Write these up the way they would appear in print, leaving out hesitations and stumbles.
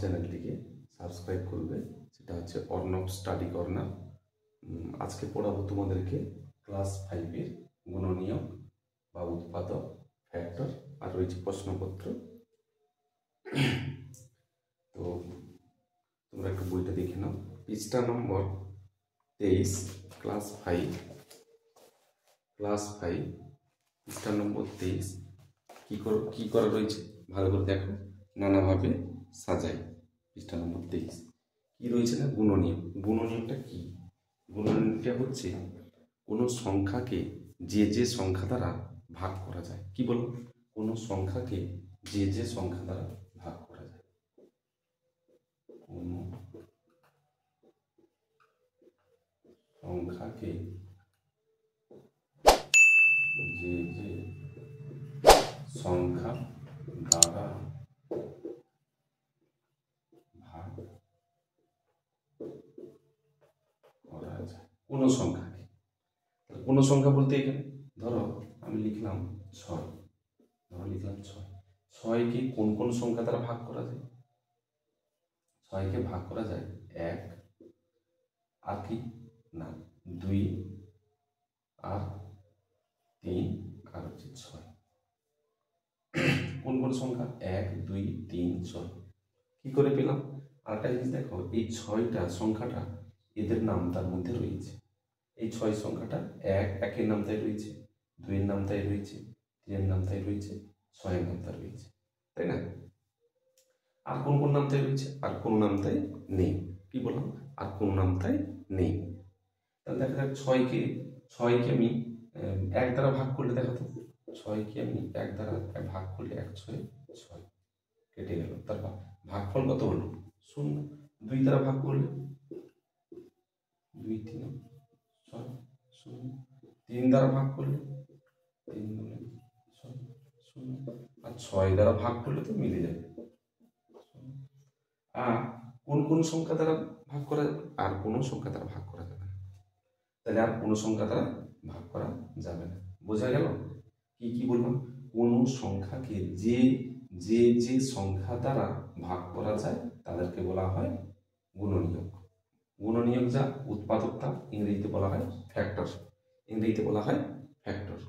চ্যানেলটিকে সাবস্ক্রাইব করবে, সেটা হচ্ছে অর্ণব স্টাডি কর্নার। আজকে পড়াবো তোমাদেরকে ক্লাস 5-এর গুণনীয়ক বা উৎপাদক, ফ্যাক্টর, আর রয়েছে প্রশ্নপত্র। তো তোমরা একটু বইটা দেখে নাও, পৃষ্ঠা নম্বর 23, ক্লাস 5, পৃষ্ঠা নম্বর 23। কি করা রয়েছে ভালো করে দেখো, নানাভাবে সাজাই। পৃষ্ঠা নম্বর 23 কি রয়েছে না, গুণনীয়ক। গুণনীয়কটা কি? গুণনীয়কটা হচ্ছে কোনো সংখ্যাকে যে সংখ্যা দ্বারা ভাগ করা যায়। কি বলো? কোনো সংখ্যাকে যে সংখ্যা দ্বারা ভাগ করা যায়। কোনো সংখ্যাকে যে সংখ্যা দ্বারা ভাগ করা যায়। কোনো সংখ্যাকে, কোনো সংখ্যা বলতে এখানে ধরো আমি লিখলাম 6, লিখলাম 6। 6কে কোন কোন সংখ্যা দ্বারা ভাগ করা যায়? 6কে ভাগ করা যায় 1, আর কি না 2, আর 3, আর হচ্ছে 6। কোন কোন সংখ্যা? 1, 2, 3, 6। কি করে পেলাম? আরেকটা জিনিস দেখো, এই 6টা সংখ্যাটা এদের নাম তার মধ্যে রয়েছে। এই 6 সংখ্যাটা 1-এর নাম তাই রয়েছে, 2-এর নাম তাই রয়েছে, 3-এর নাম তাই রয়েছে, 6-এর নাম তাই রয়েছে, তাই না? আর কোন কোন নাম তাই রয়েছে? আর কোন নাম তাই নেই। কি বললাম? আর কোন নাম তাই নেই। তাহলে দেখা যাক 6কে আমি 1 দ্বারা ভাগ করলে, দেখো তো 6কে আমি 1 দ্বারা ভাগ করলে 1 6 6 কেটে গেল। তার ভাগফল কত হলো? 0। 2 দ্বারা ভাগ করলে 2 3 6 0। 3 দ্বারা ভাগ করলে 3 2 6 0। আর 6 দ্বারা ভাগ করলে তো মিলে যাবে। আর কোন কোন সংখ্যা দ্বারা ভাগ করা যাবে? আর কোন সংখ্যা দ্বারা ভাগ করা যাবে না। তাহলে আর কোন সংখ্যা দ্বারা ভাগ করা যাবে না। বোঝা গেল? কি বললাম? কোন সংখ্যাকে যে সংখ্যা দ্বারা ভাগ করা যায় তাদেরকে বলা হয় গুণনীয়ক। গুণনীয়ক যা উৎপাদকতা, ইংরেজিতে বলা হয় ফ্যাক্টর।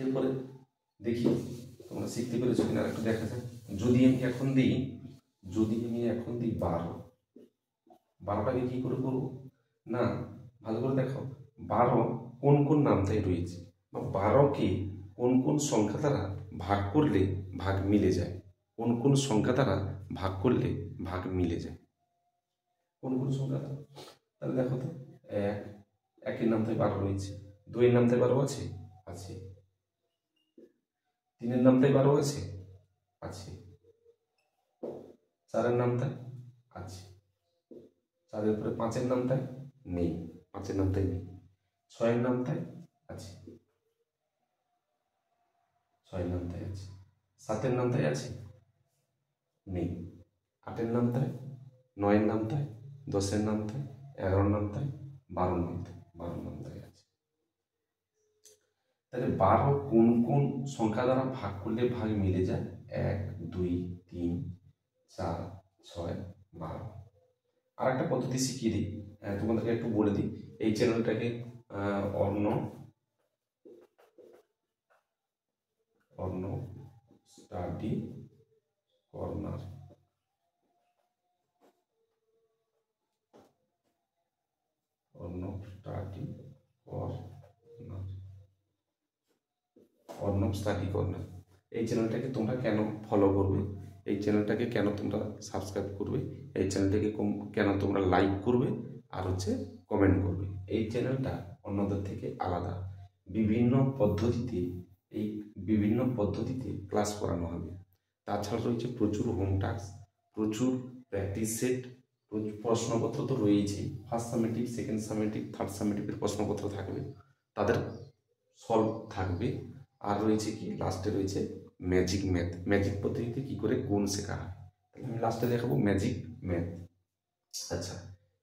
এরপরে দেখি তোমরা শিখতে পেরেছো কিনা, একটু দেখা যাক। যদি আমি এখন দিই 12, 12টাকে কি করে করবো না, ভালো করে দেখো। 12 কোন কোন নামতাই রয়েছে, বা 12কে কোন কোন সংখ্যা দ্বারা ভাগ করলে ভাগ মিলে যায়। কোন কোন সংখ্যা দ্বারা ভাগ করলে ভাগ মিলে যায়, কোন কোন সংখ্যা দ্বারা? তাহলে দেখো তো, 1-এর নামতাই 12 রয়েছে, 2-এর নামতাই 12 আছে, 3-এর নামতাই 12 আছে, 4-এর নামতাই আছে, 4-এর পরে 5-এর নামতাই নেই, 5-এর নামতাই নেই। 6-এর নামতাই আছে, 6-এর নামতাই আছে। 7-এর নামতাই আছে, নেই। 8-এর নামতাই, 9-এর নামতাই, 10-এর নামতাই, 11-এর নামতাই, 12-এর নামতাই আছে। তাহলে 12 কোন কোন সংখ্যা দ্বারা ভাগ করলে ভাগ মিলে যায়? 1 2 3 4 6 12। আর একটা পদ্ধতি শিখিয়ে দিই, তোমাদেরকে একটু বলে দিই। এই চ্যানেলটাকে Arnab study corner, Arnab study corner. এই চ্যানেলটাকে তোমরা কেন ফলো করবে? এই চ্যানেলটাকে কেন তোমরা সাবস্ক্রাইব করবে? এই চ্যানেলটাকে কেন তোমরা লাইক করবে আর হচ্ছে কমেন্ট করবে? এই চ্যানেলটা অন্যদের থেকে আলাদা। বিভিন্ন পদ্ধতিতে ক্লাস করানো হবে। তাছাড়া রয়েছে প্রচুর হোম টাস্ক, প্রচুর প্র্যাকটিস সেট, প্রশ্নপত্র তো রয়েছেই। First summative, second summative, third সামেটিভের প্রশ্নপত্র থাকবে, তাদের সলভ থাকবে। আর রয়েছে কি, লাস্টে রয়েছে ম্যাজিক পদ্ধতিতে কি করে গুণ শেখা হয়। তাহলে আমি লাস্টে দেখাবো ম্যাজিক ম্যাথ। আচ্ছা,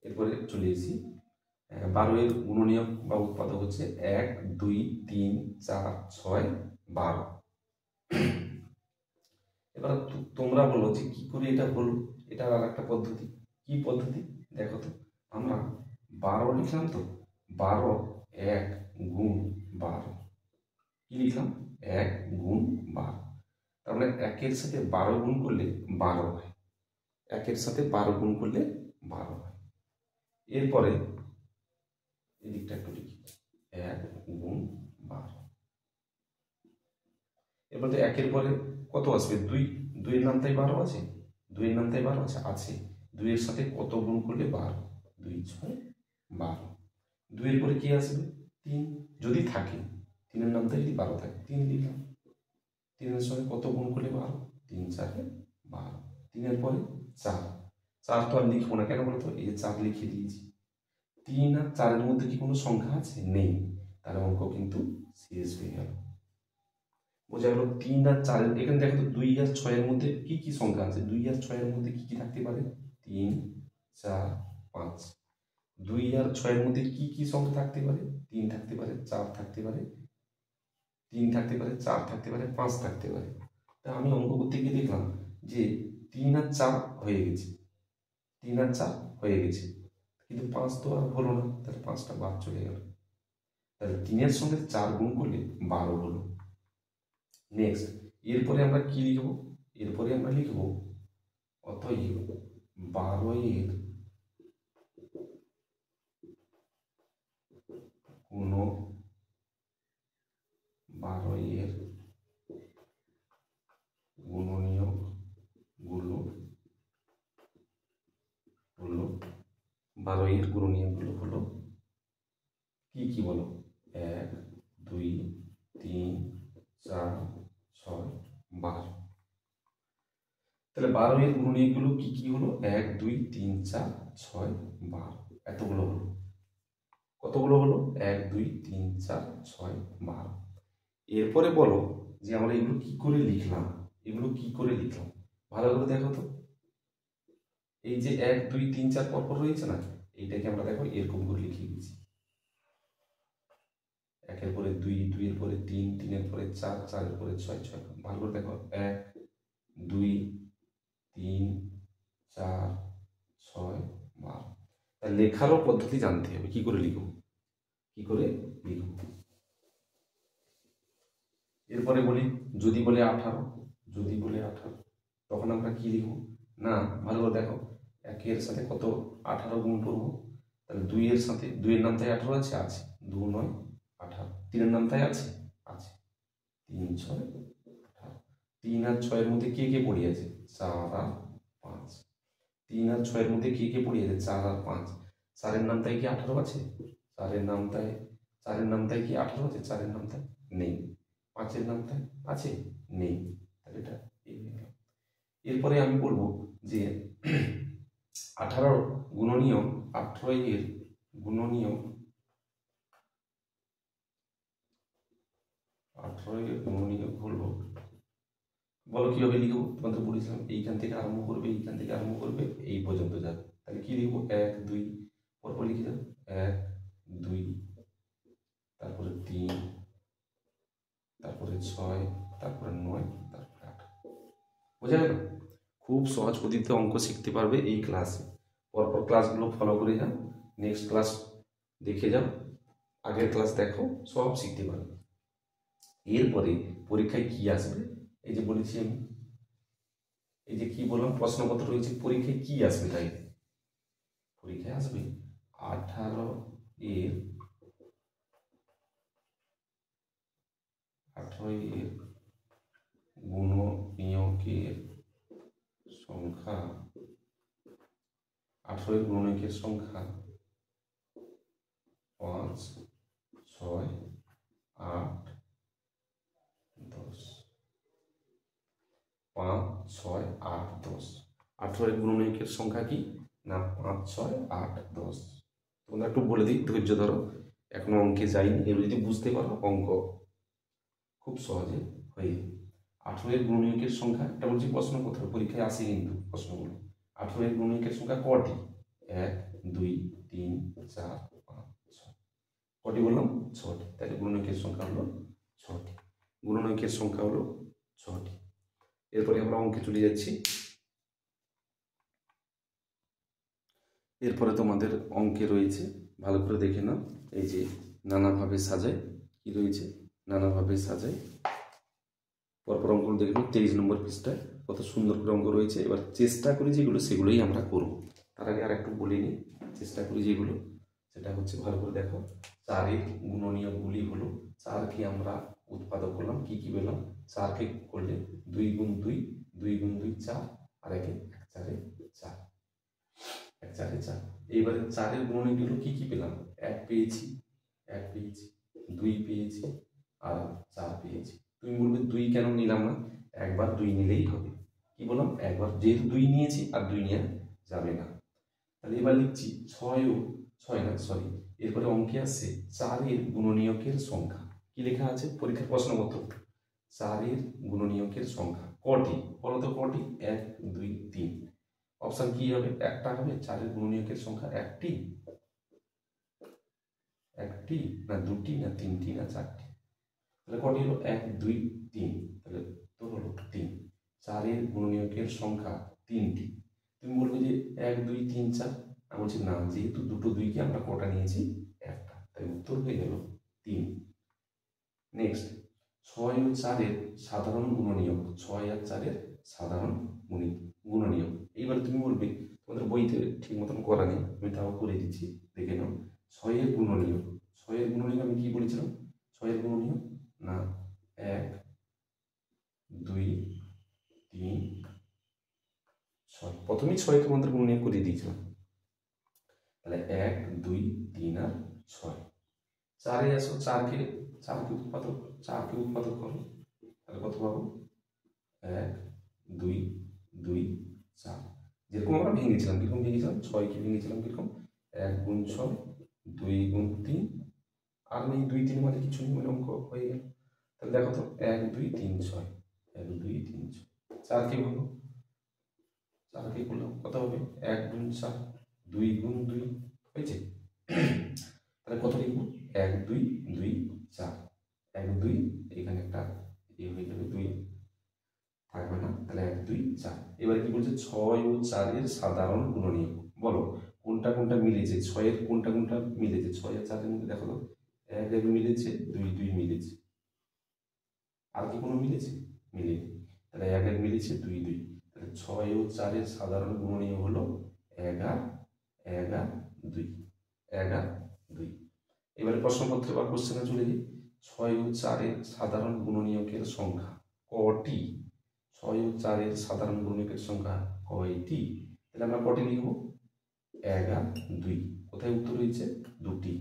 এরপরে চলে এসেছি 12-এর গুণনীয়ক বা উৎপাদক হচ্ছে 1 2 3 4 6 12। এবার তোমরা বলো যে কি করে এটা হলো। এটা আর একটা পদ্ধতি। কি পদ্ধতি দেখো তো, আমরা 12 লিখলাম তো, 12 1 গুণ 12, কি লিখলাম 1 গুণ 12, তার মানে 1-এর সাথে 12 গুণ করলে 12 হয়, 1-এর সাথে 12 গুণ করলে 12 হয়। এরপরে এদিকটা একটু লিখি, 1 গুণ 12। এরপরে 1-এর পরে কত আসবে 2, 2-এর নামটাই 12 আছে, 2-এর নামটাই 12 আছে, 2-এর সাথে কত গুণ করলে 12, 2 6 12। 2-এর পরে কি আসবে 3, যদি থাকে, 3-এর নামটাই যদি 12 থাকে 3 লিখলাম, 3-এর সঙ্গে কত গুণ করলে 12, 3 4 12। 3-এর পরে 4, 4 তো আর লিখবো না, কেন বলতো এই যে 4 লিখে দিয়েছি। 3 আর 4-এর মধ্যে কি কোনো সংখ্যা আছে, নেই, তার অঙ্ক কিন্তু শেষ হয়ে গেল। বোঝা গেল 3 আর 4, এখানে দেখো তো 2 আর 6-এর মধ্যে কি কি সংখ্যা আছে, 2 আর 6-এর মধ্যে কি কি থাকতে পারে, 3 4 5। 2 আর 6-এর মধ্যে কি কি সংখ্যা থাকতে পারে, 3 থাকতে পারে, 4 থাকতে পারে, 3 থাকতে পারে, 4 থাকতে পারে, 5 থাকতে পারে। তা আমি অঙ্ক করতে গিয়ে দেখলাম যে 3 আর 4 হয়ে গেছে, 3 আর 4 হয়ে গেছে, কিন্তু 5 তো আর হলো না, তাহলে 5টা বাদ চলে গেল। তাহলে 3-এর সঙ্গে 4 গুণ করলে 12 হলো। নেক্সট, এরপরে আমরা কি লিখব, এরপরে আমরা লিখব অতএব 12-এর কোনো 12-এর গুণনীয়ক গুলো হলো, 12-এর গুণনীয়ক গুলো হলো কি কি বলো, 1 2 3 4 6 12। তাহলে 12-এর গুণনীয়ক গুলো কি কি হলো, 1 2 3 4 6 12, এতগুলো হলো। কতগুলো হলো, 1 2 3 4 6 12। এরপরে বলো যে আমরা এগুলো কি করে লিখলাম, এগুলো কি করে লিখলাম, ভালো করে দেখো তো। এই যে 1 2 3 4 পরপর রয়েছে না, এইটাকে আমরা দেখো এরকম করে লিখে দিয়েছি, 1-এর পরে 2, 2-এর পরে 3, 3-এর পরে 4, 4-এর পরে 6, 6। ভালো করে দেখো, 1 2 3 4 6 12। তাই লেখারও পদ্ধতি জানতে হবে, কি করে লিখব, কি করে লিখব। এরপরে বলি, যদি বলে 18, যদি বলে 18, তখন আমরা কি লিখব না, ভালো করে দেখো, 1-এর সাথে কত 18 গুণ করবো, তাহলে 2-এর সাথে, 2-এর নামটাই 18 আছে, আছে, 2 9 18, 3-এর নামটাই আছে, আছে, 3 6 18। 3 আর 6-এর মধ্যে কে কে পড়ে আছে, 4 আর 5। 3 আর 6-এর মধ্যে কে কে পড়ে আছে, 4 আর 5। 4-এর নামটাই কি 18 আছে, 4-এর নামটায়, 4-এর নামটাই কি 18 আছে, 4-এর নামটায় নেই। 5-এর নামটায় আছে, নেই, তাহলে এটা এই হয়ে গেল। এরপরে আমি বলবো যে 18 গুণনীয়ক, 18-এর গুণনীয়ক, 18-এর গুণনীয়ক হলো, বলো কিভাবে লিখবো, তোমাদের বলেছিলাম এইখান থেকে আরম্ভ করবে, এইখান থেকে আরম্ভ করবে, এই পর্যন্ত যাবে। তাহলে কি লিখবো, 1 2, পরপর লিখে যাবে, 1 2, তারপরে 3, তারপরে 6, তারপরে 9, তারপরে 8। বোঝা গেল? খুব সহজ পদ্ধতিতে অঙ্ক শিখতে পারবে এই ক্লাসে। পরপর ক্লাসগুলো ফলো করে যাও, নেক্সট ক্লাস দেখে যাও, আগের ক্লাস দেখো, সব শিখতে পারবে। এরপরে পরীক্ষায় কি আসবে, এই যে বলেছি আমি, এই যে কি বললাম প্রশ্নপত্র রয়েছে, পরীক্ষায় কি আসবে, তাই পরীক্ষায় আসবে 18-এর গুণনীয়কের সংখ্যা, 18-এর গুণনীয়কের সংখ্যা 5 6 8 10, 5 6 8 10। 18-এর গুণনীয়কের সংখ্যা কি না, 5 6 8 10। তোমরা একটু বলে দিই, ধৈর্য ধরো, এখনো অঙ্কে যাইনি, এগুলো যদি বুঝতে পারো অঙ্ক খুব সহজে হয়ে যাবে। 18-এর গুণনীয়কের সংখ্যা, এটা বলছি প্রশ্নপত্র, পরীক্ষায় আসে কিন্তু প্রশ্নগুলো। 18-এর গুণনীয়কের সংখ্যা কটি, 1 2 3 4 5 6। কটি বললাম, 6টি। তাহলে গুণনীয়কের সংখ্যা হলো 6টি, গুণনীয়কের সংখ্যা হলো 6টি। এরপরে আমরা অঙ্কে চলে যাচ্ছি। এরপরে তোমাদের অঙ্কে রয়েছে, ভালো করে দেখে নাও, এই যে নানাভাবে সাজায়, কি রয়েছে নানাভাবে সাজায়। পরপর অঙ্কগুলো দেখে নাও, 23 নম্বর পৃষ্ঠায় কত সুন্দর করে অঙ্ক রয়েছে। এবার চেষ্টা করি যেগুলো সেগুলোই আমরা করব। তার আগে আর একটু বলে নিই, চেষ্টা করি যেগুলো সেটা হচ্ছে, ভালো করে দেখো, 4-এর গুণনীয়কগুলি হলো, 4কে আমরা উৎপাদক করলাম, কি কি পেলাম, 4কে করলে 2 গুণ 2, 2 গুণ 2 4, আর একে 1 4-এ 4, 1 4-এ 4। এইবারে 4-এর গুণনীয়কগুলো কি কি পেলাম, 1 পেয়েছি, 1 পেয়েছি, 2 পেয়েছি, আর 4 পেয়েছি। তুমি বলবে 2 কেন নিলাম না, একবার 2 নিলেই হবে। কি বললাম, একবার, যেহেতু 2 নিয়েছি আর 2 নেওয়া যাবে না। তাহলে এবার লিখছি 6 না, এরপরে অঙ্কে আসছে 4-এর গুণনীয়কের সংখ্যা। কি লেখা আছে পরীক্ষার প্রশ্নপত্র, 4-এর গুণনীয়কের সংখ্যা কটি, বলো তো কটি, 1 2 3। অপশন কি হবে, একটা হবে, 4-এর গুণনীয়কের সংখ্যা একটি না দুটি না তিনটি না চারটি। তাহলে কটি হলো, 1 2 3, তাহলে তোর হলো 3। 4-এর গুণনীয়কের সংখ্যা 3টি। তুমি বলবে যে 1 2 3 4, আমি বলছি না, যেহেতু দুটো 2কে আমরা কটা নিয়েছি, একটা, তাই উত্তর হয়ে গেল 3। নেক্সট, 6 ও 4-এর সাধারণ গুণনীয়ক, 6 আর 4-এর সাধারণ গুণনীয়ক। এইবার তুমি বলবে তোমাদের বইতে ঠিক মতন করা নেই, আমি তাও করে দিচ্ছি, দেখে নাও। 6-এর গুণনীয়ক, 6-এর গুণনীয়ক আমি কি বলেছিলাম, 6-এর গুণনীয়ক না 1 2 3 6, প্রথমেই 6 তোমাদের গুণনীয়ক করে দিয়েছিলাম। তাহলে 1 2 3 আর 6। 4-এ আসো, 4কে উৎপাদক করো, তাহলে কত পাবো, 1 2 2 4। যেরকম আমরা ভেঙেছিলাম, কিরকম ভেঙেছিলাম, 6কে ভেঙেছিলাম কিরকম, 1 গুণ 6 2 গুণ 3, আর নেই 2 3 মানে কিছু নেই, মানে অঙ্ক হয়ে গেল। তাহলে দেখো তো, 1 2 3 6, 1 2 3 6, 4কে ভাঙো, 4কে করলাম কত হবে, 1 গুণ 4 2 গুণ 2 হয়েছে। তাহলে কত লিখবো, 1 2 2 4, 1 2, এখানে একটা হয়ে যাবে, 2 থাকবে না, তাহলে 1 2 4। এবারে কি বলছে, 6 ও 4-এর সাধারণ গুণনীয়ক, বলো কোনটা কোনটা মিলেছে, 6-এর কোনটা কোনটা মিলেছে, 6 আর 4-এর মধ্যে দেখো তো, 1 1 মিলেছে, 2 2 মিলেছে, আর কি কোনো মিলেছে, মিলেনি। তাহলে 1 1 মিলেছে, 2 2, তাহলে 6 ও 4-এর সাধারণ গুণনীয়ক হলো 1 আর 1 আর 2, 1 আর 2। এবারে প্রশ্নপত্রে বা কোশ্চেনে চলে যাই, 6 ও 4-এর সাধারণ গুণনীয়কের সংখ্যা কটি, 6 ও 4-এর সাধারণ গুণনীয়কের সংখ্যা কয়টি। তাহলে আমরা কটি লিখব, 1 আর 2। কোথায় উত্তর হয়েছে, 2টি।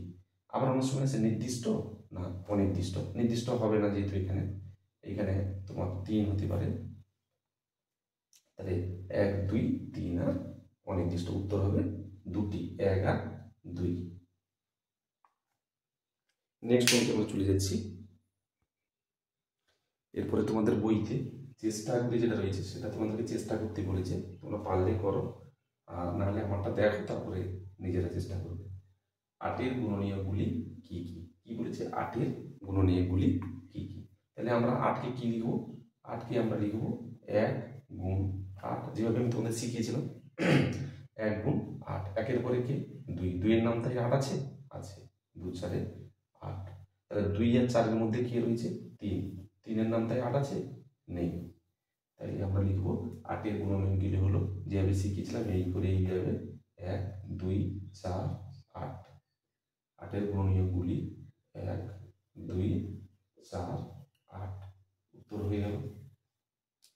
আবার আমার সময় আছে নির্দিষ্ট না অনির্দিষ্ট, নির্দিষ্ট হবে না, যেহেতু এখানে তোমার 3 হতে পারে, তাহলে 1 2 3 আর অনির্দিষ্ট, উত্তর হবে 2টি, 1 আর 2। নেক্সট অঙ্কে আমরা চলে যাচ্ছি। এরপরে তোমাদের বইতে চেষ্টা করে যেটা রয়েছে, সেটা তোমাদেরকে চেষ্টা করতে বলেছে, তোমরা পারলে করো, আর নাহলে আমারটা দেখো, তারপরে নিজেরা চেষ্টা করবে। 8-এর গুণনীয়কগুলি কি কি, কি বলেছে, 8-এর গুণনীয়কগুলি কি কি। তাহলে আমরা 8কে কি লিখবো, 8কে আমরা লিখবো 1 গুণ 8, যেভাবে আমি তোমাদের শিখিয়েছিলাম, 1 গুণ 8, 1-এর পরে কি 2, 2-এর নাম তাই 8 আছে, 2 4 8। তাহলে 2 আর 4-এর মধ্যে কি রয়েছে, 3, 3-এর নাম তাই 8 আছে, নেই। তাই আমরা লিখবো 8-এর গুণনীয়কগুলি হলো, যেভাবে শিখিয়েছিলাম এই করে, এইভাবে 1 2 4 8। 8-এর গুণনীয়কগুলি 1 2 4 8, উত্তর হয়ে গেল।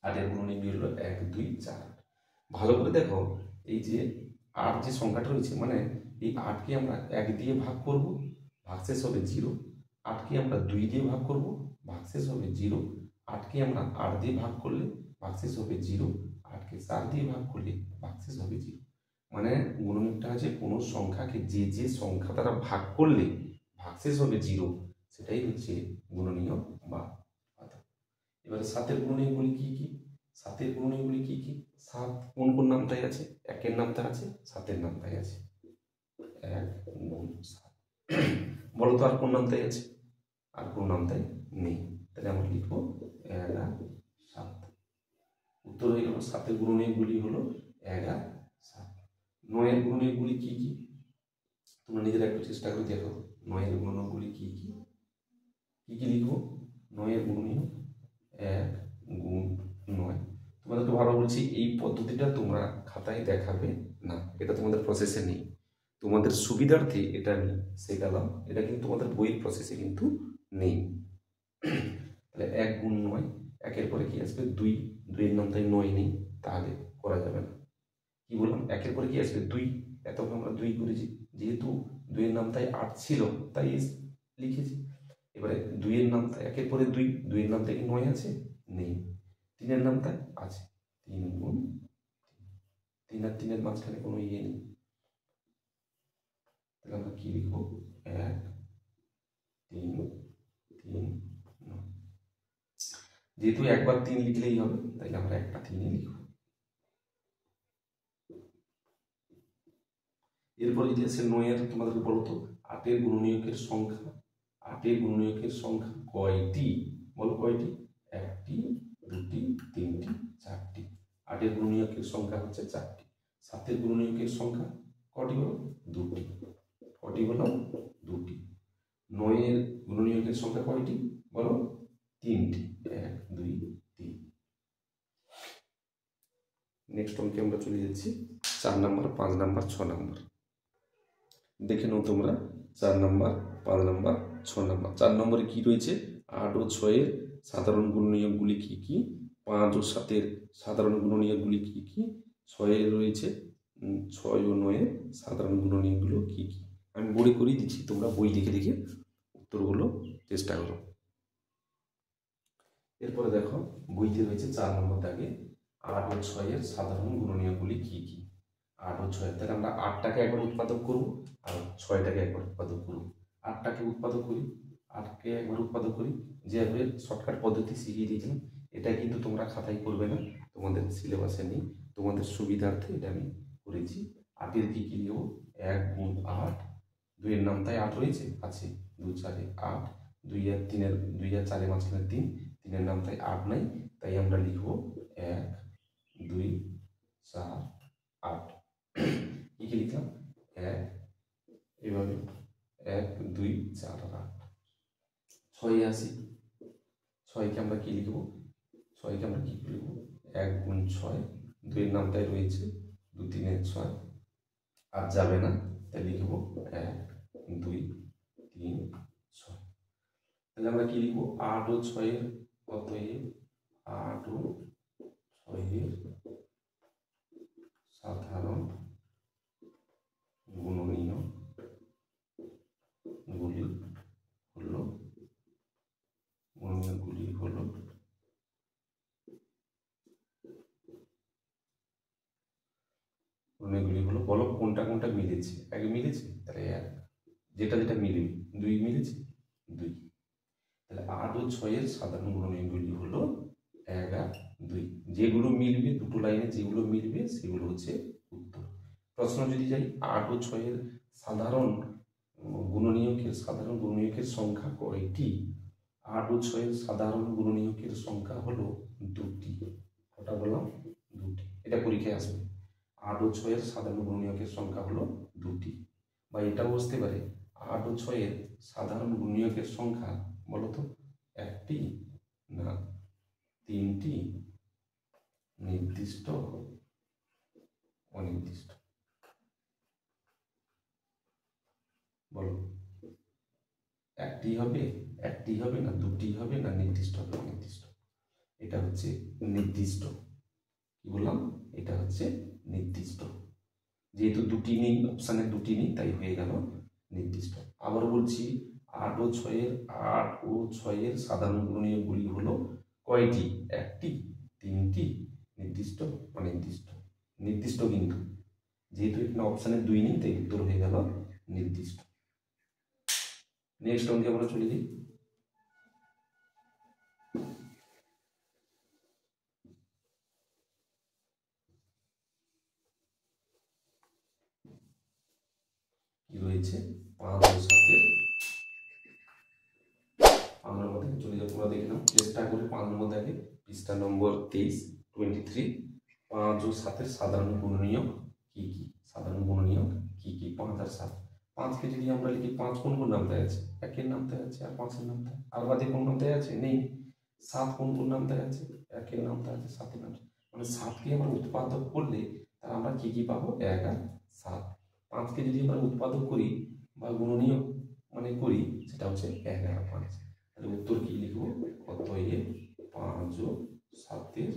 8-এর গুণনীয়কগুলি হলো 1 2 4 8। ভালো করে দেখো, এই যে 8 যে সংখ্যাটা রয়েছে, মানে এই 8কে আমরা 1 দিয়ে ভাগ করব, ভাগশেষ হবে 0। 8কে আমরা 2 দিয়ে ভাগ করব, ভাগশেষ হবে 0। 8কে আমরা 8 দিয়ে ভাগ করলে ভাগশেষ হবে 0। 8কে 4 দিয়ে ভাগ করলে ভাগশেষ হবে 0। মানে গুণনীয়কটা আছে কোনো সংখ্যাকে যে সংখ্যা দ্বারা ভাগ করলে ভাগশেষ হবে 0, সেটাই হচ্ছে গুণনীয়ক বা উৎপাদক। এবারে 7-এর গুণনীয়কগুলি কি কি, 7-এর গুণনীয়কগুলি কি কি, 7 কোন কোন নামটাই আছে, 1-এর নামটা আছে, 7-এর নামটাই আছে, 1 গুণ 7। বলো তো আর কোন নামটাই আছে, আর কোন নামটাই নেই। তাহলে আমরা লিখবো 1 আর 7। উত্তর হয়ে গেল 7-এর গুণনীয়কগুলি হলো 1 আর 7। 9-এর গুণনীয়কগুলি কি কি তোমরা নিজেরা একটু চেষ্টা করে দেখো। 9-এর গুণনীয়কগুলি কি কি লিখবো? 9-এর গুণনীয়ক 1 গুণ 9। তোমাদেরকে ভালো বলছি, এই পদ্ধতিটা তোমরা খাতায় দেখাবে না, এটা তোমাদের প্রসেসে নেই। তোমাদের সুবিধার্থে এটা আমি শেখালাম, এটা কিন্তু তোমাদের বইয়ের প্রসেসে কিন্তু নেই। তাহলে 1 গুণ 9, 1-এর পরে কি আসবে? 2, 2-এর নাম তাই 9 নেই, তাহলে করা যাবে না। কি বললাম? 1-এর পরে কি আসবে? 2, এতক্ষণ আমরা 2 করেছি, যেহেতু 2-এর নাম তাই 8 ছিল তাই লিখেছি। এবারে 2-এর নাম তাই 1-এর পরে 2, 2-এর নাম তাই কি 9 আছে? নেই। 3-এর নাম তাই আছে, 3 গুণ 3 আর 3-এর মাঝখানে কোনো ইয়ে নেই, তাহলে আমরা কি লিখবো? 1 3 3 9। যেহেতু একবার 3 লিখলেই হবে, তাইলে আমরা একটা 3 লিখব। এরপর যদি আছে 9-এর, তোমাদেরকে বলতো 8-এর গুণনীয়কের সংখ্যা। 8-এর গুণনীয়কের সংখ্যা কয়টি? বলো কয়টি? 1টি, 2টি, 3টি, 4টি। 8-এর গুণনীয়কের সংখ্যা হচ্ছে 4টি। 7-এর গুণনীয়কের সংখ্যা কটি বলো? 2টি। কটি বলো? 2টি। 9-এর গুণনীয়কের সংখ্যা কয়টি বলো? 3টি। 1 2 3। নেক্সট অঙ্কে আমরা চলে যাচ্ছি 4 নাম্বার, 5 নাম্বার, 6 নাম্বার। দেখে নাও তোমরা 4 নাম্বার, 5 নাম্বার, 6 নাম্বার। 4 নম্বরে কি রয়েছে? 8 ও 6-এর সাধারণ গুণনীয়কগুলি কি কি? 5 ও 7-এর সাধারণ গুণনীয়কগুলি কি কি? 6-এর রয়েছে 6 ও 9-এর সাধারণ গুণনীয়কগুলো কি কি? আমি বোর্ডে করিয়ে দিচ্ছি, তোমরা বই দেখে দেখে উত্তরগুলো চেষ্টা করো। এরপরে দেখো বইতে রয়েছে 4 নম্বর দাগে 8 ও 6-এর সাধারণ গুণনীয়কগুলি কি কি? 8 ও 6, তাহলে আমরা 8টাকে একবার উৎপাদক করব আর 6টাকে একবার উৎপাদক করব। 8টাকে উৎপাদক করি, 8কে একবার উৎপাদক করি, যেভাবে শর্টকাট পদ্ধতি শিখিয়ে দিয়েছিলাম, এটা কিন্তু তোমরা খাতায় করবে না, তোমাদের সিলেবাসে নেই, তোমাদের সুবিধার্থে এটা আমি করেছি। 8-এর কি কি লিখব? 1 গুণ 8, 2-এর নাম তাই 8 রয়েছে, আছে, 2 4 8, 2 আর 3-এর 2 আর 4-এর মাঝখানে 3, 3-এর নাম তাই 8 নাই, তাই আমরা লিখব 1 2 4 8। কি কি লিখলাম? 1 এভাবে 1 2 4 আর 8। 6-এ আসি, 6কে আমরা কি লিখব? 6কে আমরা কি লিখব? 1 গুণ 6, 2-এর নাম তাই রয়েছে, 2 3 6, আর যাবে না, তাই লিখব 1 2 3 6। তাহলে আমরা কি লিখব? 8 ও 6-এর, অতএব 8 ও 6-এর সাধারণ গুণনীয়কগুলি হলো বলো কোনটা কোনটা মিলেছে? আগে মিলেছে, তাহলে 1, যেটা যেটা মিলবে। 2 মিলেছে, 2। তাহলে 8 ও 6-এর সাধারণ গুণনীয়কগুলি হলো 1 আর 2। যেগুলো মিলবে, দুটো লাইনে যেগুলো মিলবে সেগুলো হচ্ছে উত্তর। প্রশ্ন যদি যাই 8 ও 6-এর সাধারণ গুণনীয়কের সংখ্যা কয়টি? 8 ও 6-এর সাধারণ গুণনীয়কের সংখ্যা হলো 2টি। কটা বললাম? 2টি। এটা পরীক্ষায় আসবে। 8 ও 6-এর সাধারণ গুণনীয়কের সংখ্যা হলো 2টি। বা এটাও বসতে পারে 8 ও 6-এর সাধারণ গুণনীয়কের সংখ্যা বলতো 1টি না 3টি, নির্দিষ্ট, অনির্দিষ্ট? বলো 1টি হবে না 2টি হবে না নির্দিষ্ট হবে অনির্দিষ্ট? এটা হচ্ছে নির্দিষ্ট। কি বললাম? এটা হচ্ছে নির্দিষ্ট। যেহেতু 2টি নেই, অপশানে 2টি নেই, তাই হয়ে গেল নির্দিষ্ট। আবার বলছি 8 ও 6-এর সাধারণ গুণনীয়কগুলি হলো কয়টি? 1টি, 3টি, নির্দিষ্ট, অনির্দিষ্ট? নির্দিষ্ট, কিন্তু যেহেতু এখানে অপশানে 2 নেই, তাই উত্তর হয়ে গেল নির্দিষ্ট। নেক্সট অঙ্কে আমরা চলে যাই। কি রয়েছে? 5 ও 7-এর, 5 নম্বর থেকে চলে যাও, তোমরা দেখে নাও চেষ্টা করে। 5 নম্বর দেখে পৃষ্ঠা নম্বর 23, 23। 5 ও 7-এর সাধারণ গুণনীয় কি কি? সাধারণ গুণনীয় কি কি? 5 আর 7। 5কে যদি আমরা লিখি, 5 কোন কোন নামতায় আছে? 1-এর নামতায় আছে আর 5-এর নামতায়। আর বাদে কোন নামতায় আছে? নেই। 7 কোন কোন নামতায় আছে? 1-এর নামতায় আছে, 7-এর নামতায়। মানে 7কে আমরা উৎপাদক করলে তাহলে আমরা কি কি পাবো? 1 আর 7। 5কে যদি আমরা উৎপাদক করি বা গুণনীয় মানে করি, সেটা হচ্ছে 1 আর 5। তাহলে উত্তর কি লিখবো? অতএব 5 ও 7-এর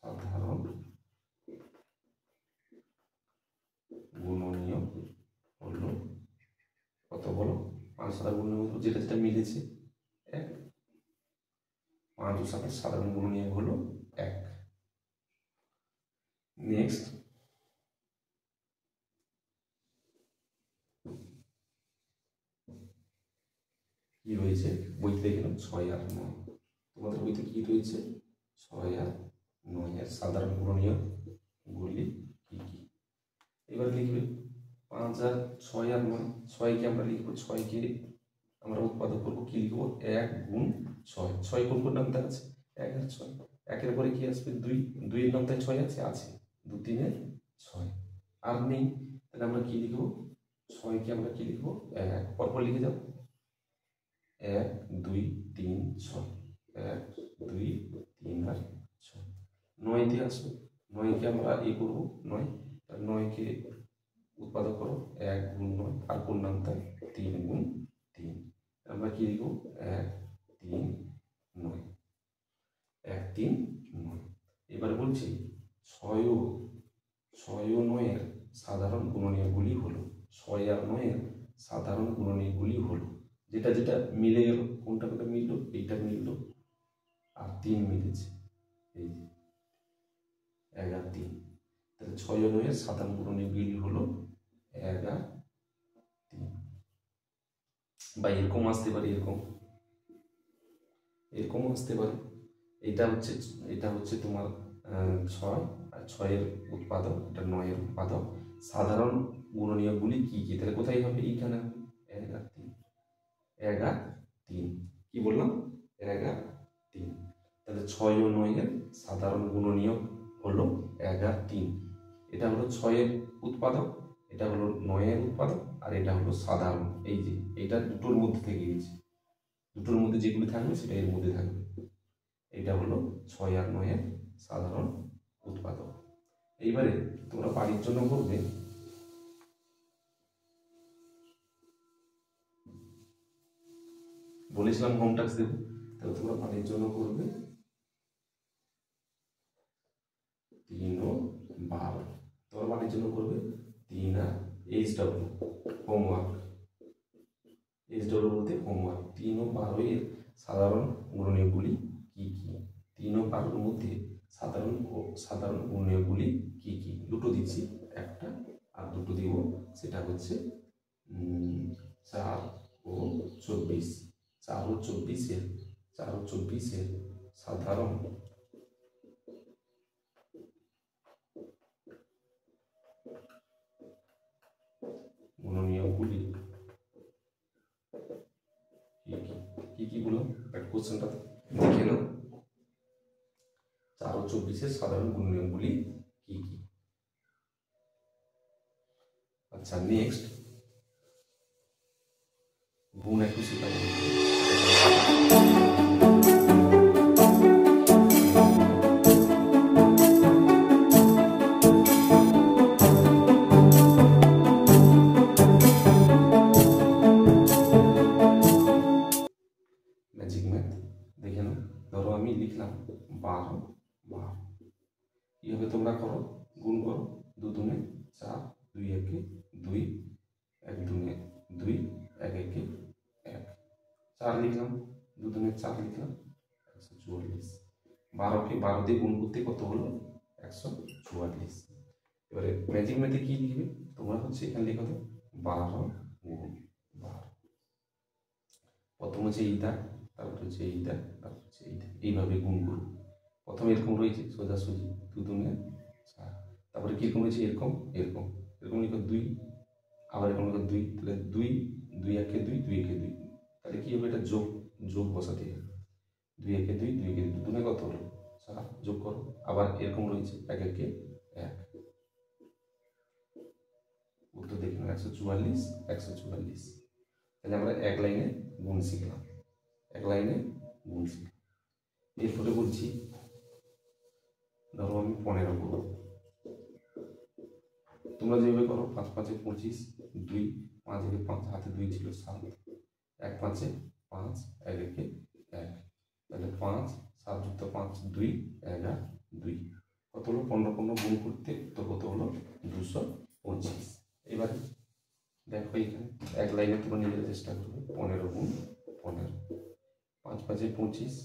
সাধারণ গুণনীয় হলো কত বলো? 5 সাধারণ গুণনীয় হলো যেটা যেটা মিলেছে 1। 5 ও 7-এর সাধারণ গুণনীয় হলো 1। নেক্সট, কি রয়েছে বইতে? দেখলাম 6 আর 9। তোমাদের বইতে কি রয়েছে? 6 আর 9 এর সাধারণ গুণনীয় গুলি কি কি? এবার লিখবে 5 আর 6 আর 9। 6কে আমরা লিখবো, 6কে আমরা উৎপাদক করবো, কি লিখবো? 1 গুণ 6। 6 কোন কোন নামতায় আছে? 1 আর 6। 1-এর পরে কি আসবে? 2। 2-এর নামতায় 6 আছে? আছে। 2 3 6। আর নেই, তাহলে আমরা কি লিখবো? 6কে আমরা কি লিখবো? 1। পরপর লিখে যাও। 1 2 3 6। 1 2 3 আর 6। 9 দিয়ে আসবে। 9কে আমরা করবো 9। 9কে উৎপাদক করো, 1 গুণ 9। আর কোন নামতায়? 3 গুণ 3। আমরা কি লিখবো? 1 3 9। 1 3 9। এবারে বলছি 6 ও 9 এর সাধারণ গুণনীয়গুলি হলো, 6 আর 9 এর সাধারণ গুণনীয়গুলি হলো, যেটা যেটা মিলে গেল। কোনটা কোনটা মিললো? এইটা মিললো আর 3 মিলেছে, এই যে 1 আর 3। তাহলে 6 ও 9 এর সাধারণ গুণনীয়গুলি হলো 1 আর 3। বা এরকম আসতে পারে, এরকম আসতে পারে। এটা হচ্ছে তোমার 6 আর 6-এর উৎপাদক, এটা 9-এর উৎপাদক। সাধারণ গুণনীয়গুলি কি কি? তাহলে কোথায় হবে? এইখানে 1 আর 3। 1 আর 3 কি বললাম? 1 আর 3। তাহলে 6 ও 9-এর সাধারণ গুণনীয় হলো 1 আর 3। এটা হলো 6-এর উৎপাদক, এটা হলো 9-এর উৎপাদক, আর এটা হলো সাধারণ। এই যে এটা দুটোর মধ্যে থেকে গেছে, দুটোর মধ্যে যেগুলি থাকবে সেটা এর মধ্যে থাকবে। এটা হলো 6 আর 9-এর সাধারণ উৎপাদক। এইবারে তোমরা বাড়ির জন্য করবে, বলেছিলাম হোম টাস্ক দেবো, তাহলে তোমরা বাড়ির জন্য করবে 3 ও 12। তোমরা বাড়ির জন্য করবে 3 আর HW হোমওয়ার্ক। HW বলতে হোমওয়ার্ক। 3 ও 12 এর সাধারণ গুণনীয়গুলি কি কি? 3 ও 12-এর মধ্যে সাধারণ গুণনীয়গুলি কি কি? দুটো দিচ্ছি, একটা আর দুটো দিব। সেটা হচ্ছে 4 ও 24। 4 ও 24-এর সাধারণ গুণনীয়গুলি কি কি? কি কি বললাম? কোশ্চেনটা দেখে নাও। 4 ও 24-এর সাধারণ গুণনীয়গুলি কি কি? আচ্ছা, নেক্সট গুণ একটু শেখাবো। ম্যাজিক ম্যাথ দেখে নাও। ধরো আমি লিখলাম 12 12। এইভাবে তোমরা করো, গুণ করো। 2 দুনে 4, 2 একে 2, 1 দুনে 2, 1 একে 1। 4 লিখলাম, 2 দুনে 4 লিখলাম, 144। 12কে 12 দিয়ে গুণ করতে কত হলো? 144। এবারে ম্যাজিক ম্যাথে কি লিখবে তোমরা? হচ্ছে এখানে লেখো তো 12 গুণ 12। প্রথম হচ্ছে এইটা, তারপর হচ্ছে এইটা, তারপর হচ্ছে এইটা, এইভাবে গুণ করবো। প্রথমে এরকম রয়েছে সোজাসুজি 2 দুনে 4। তারপরে কীরকম রয়েছে? এরকম এরকম এরকম লিখো 2, আবার এরকম লিখো 2। তাহলে 2 2 একে 2, 2 একে 2। তাহলে কি হবে? এটা যোগ বসাতে হবে। 2 একে 2, 2 একে 2, দুনে কত হলো 7, যোগ করো। আবার এরকম রয়েছে 1 একে 1, উত্তর দেখে নাও 144, 144। তাহলে আমরা এক লাইনে গুণ শিখলাম, এক লাইনে গুণ শিখলাম। এরপরে বলছি ধরো আমি 15 করবো, তোমরা যেভাবে করো 5 5 25, 2 5 একে 5, হাতে 2 ছিল 7, 1 5 5, 1 একে 1, তাহলে 5 7 যুক্ত 5 2 11 2, কত হলো 15 15 গুণ করতে তো কত হলো 225। এবারে দেখো এখানে এক লাইনে তোমরা নিজেরা চেষ্টা করবে 15 গুণ 15, 5 5 25,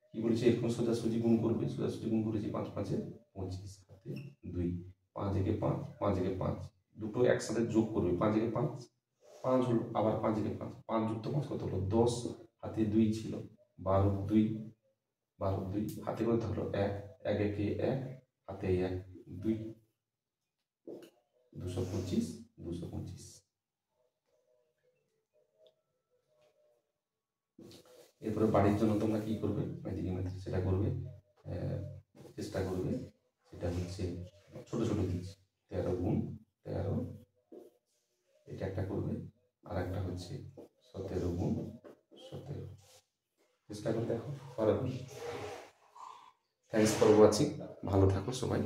কি বলেছে এরকম সোজাসুজি গুণ করবে, সোজাসুজি গুণ করেছি 5 5 25, হাতে 2 5 একে 5, 5 একে 5, দুটো একসাথে যোগ করবে 5 একে 5 5 হলো, আবার 5 একে 5, 5 যুক্ত 5 কত হলো 10, হাতে 2 ছিল 12 2 12 2, হাতে কত হলো 1 1 একে 1, হাতে 1 2 225 225। এরপরে বাড়ির জন্য তোমরা কি করবে, ম্যাজিক মেথড সেটা করবে, চেষ্টা করবে। সেটা হচ্ছে ছোট ছোট দিচ্ছি 13 গুণ 13, এটা একটা করবে, আর একটা হচ্ছে 17 গুণ 17। চেষ্টা করে দেখো পারবে। থ্যাংকস ফর ওয়াচিং, ভালো থাকো সবাই।